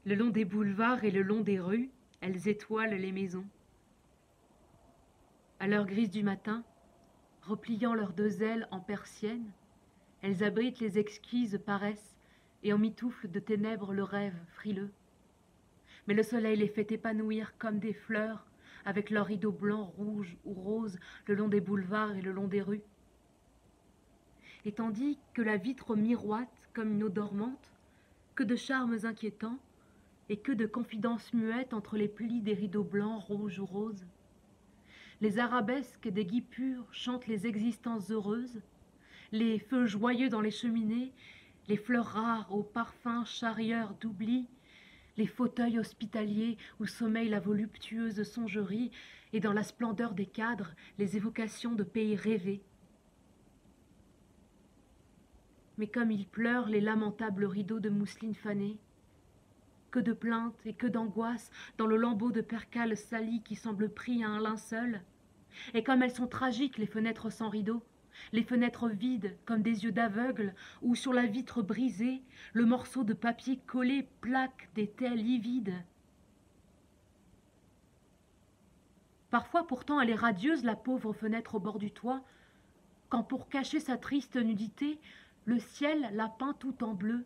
Le long des boulevards et le long des rues, elles étoilent les maisons. À l'heure grise du matin, repliant leurs deux ailes en persiennes, elles abritent les exquises paresses et emmitouflent de ténèbres le rêve frileux. Mais le soleil les fait épanouir comme des fleurs, avec leurs rideaux blancs, rouges ou roses, le long des boulevards et le long des rues. Et tandis que la vitre miroite comme une eau dormante, que de charmes inquiétants, et que de confidences muettes entre les plis des rideaux blancs, rouges ou roses. Les arabesques des guipures chantent les existences heureuses, les feux joyeux dans les cheminées, les fleurs rares aux parfums charrieurs d'oubli, les fauteuils hospitaliers où sommeille la voluptueuse songerie, et dans la splendeur des cadres, les évocations de pays rêvés. Mais comme ils pleurent les lamentables rideaux de mousseline fanée, que de plaintes et que d'angoisses dans le lambeau de percale sali qui semble pris à un linceul. Et comme elles sont tragiques, les fenêtres sans rideaux, les fenêtres vides comme des yeux d'aveugle, où sur la vitre brisée, le morceau de papier collé plaque des taits livides. Parfois pourtant elle est radieuse, la pauvre fenêtre au bord du toit, quand pour cacher sa triste nudité, le ciel la peint tout en bleu.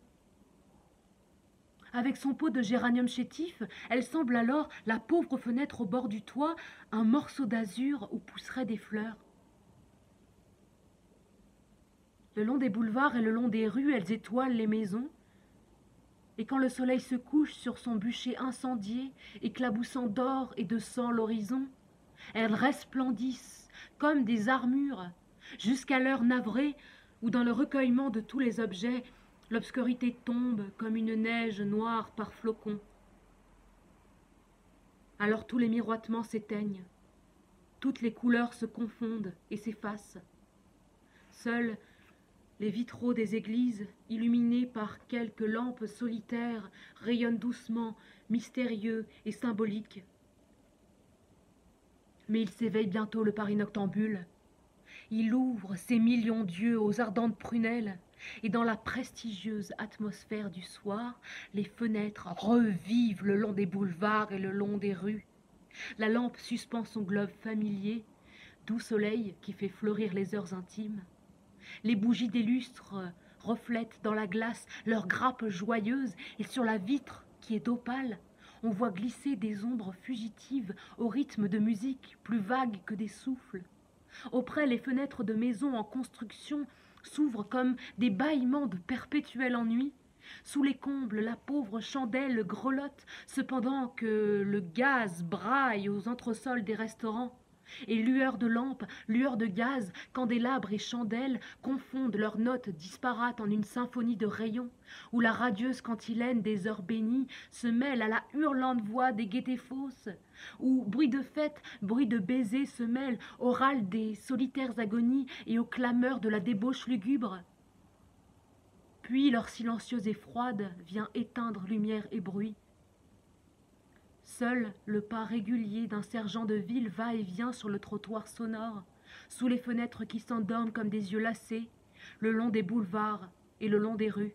Avec son pot de géranium chétif, elle semble alors, la pauvre fenêtre au bord du toit, un morceau d'azur où pousseraient des fleurs. Le long des boulevards et le long des rues, elles étoilent les maisons. Et quand le soleil se couche sur son bûcher incendié, éclaboussant d'or et de sang l'horizon, elles resplendissent comme des armures, jusqu'à l'heure navrée où dans le recueillement de tous les objets, l'obscurité tombe comme une neige noire par flocons. Alors tous les miroitements s'éteignent, toutes les couleurs se confondent et s'effacent. Seuls les vitraux des églises, illuminés par quelques lampes solitaires, rayonnent doucement, mystérieux et symboliques. Mais il s'éveille bientôt, le Paris noctambule. Il ouvre ses millions d'yeux aux ardentes prunelles, et dans la prestigieuse atmosphère du soir, les fenêtres revivent le long des boulevards et le long des rues. La lampe suspend son globe familier, doux soleil qui fait fleurir les heures intimes. Les bougies des lustres reflètent dans la glace leurs grappes joyeuses, et sur la vitre qui est d'opale, on voit glisser des ombres fugitives au rythme de musique plus vague que des souffles. Auprès, les fenêtres de maisons en construction s'ouvrent comme des bâillements de perpétuel ennui. Sous les combles, la pauvre chandelle grelotte, cependant que le gaz braille aux entresols des restaurants. Et lueurs de lampes, lueurs de gaz, candélabres et chandelles confondent leurs notes disparates en une symphonie de rayons, où la radieuse cantilène des heures bénies se mêle à la hurlante voix des gaietés fausses, où bruit de fête, bruit de baisers se mêlent au râle des solitaires agonies et aux clameurs de la débauche lugubre. Puis l'heure silencieuse et froide vient éteindre lumière et bruit. Seul le pas régulier d'un sergent de ville va et vient sur le trottoir sonore, sous les fenêtres qui s'endorment comme des yeux lassés, le long des boulevards et le long des rues.